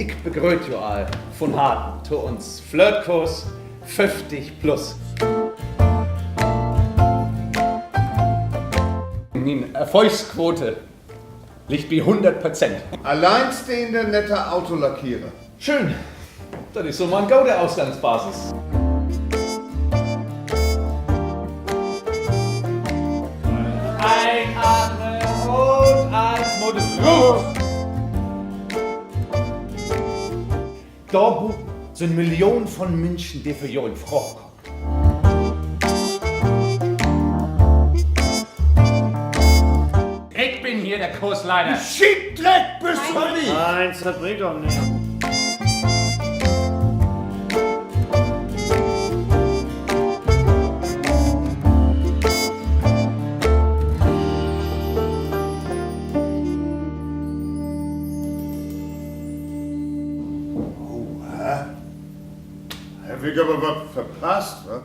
Ich begrüße euch all von Harten zu uns Flirtkurs 50 plus. Die Erfolgsquote liegt bei 100%. Alleinstehender, netter Autolackierer. Schön. Das ist so mein gute Ausgangsbasis. Einatmen und als Motor. Da sind Millionen von Menschen, die für euch in Frage kommen. Ich bin hier der Kursleiter. Schiebdreck bist du nicht! Nein, das bringt doch nicht. Hab ich aber was verpasst, wa?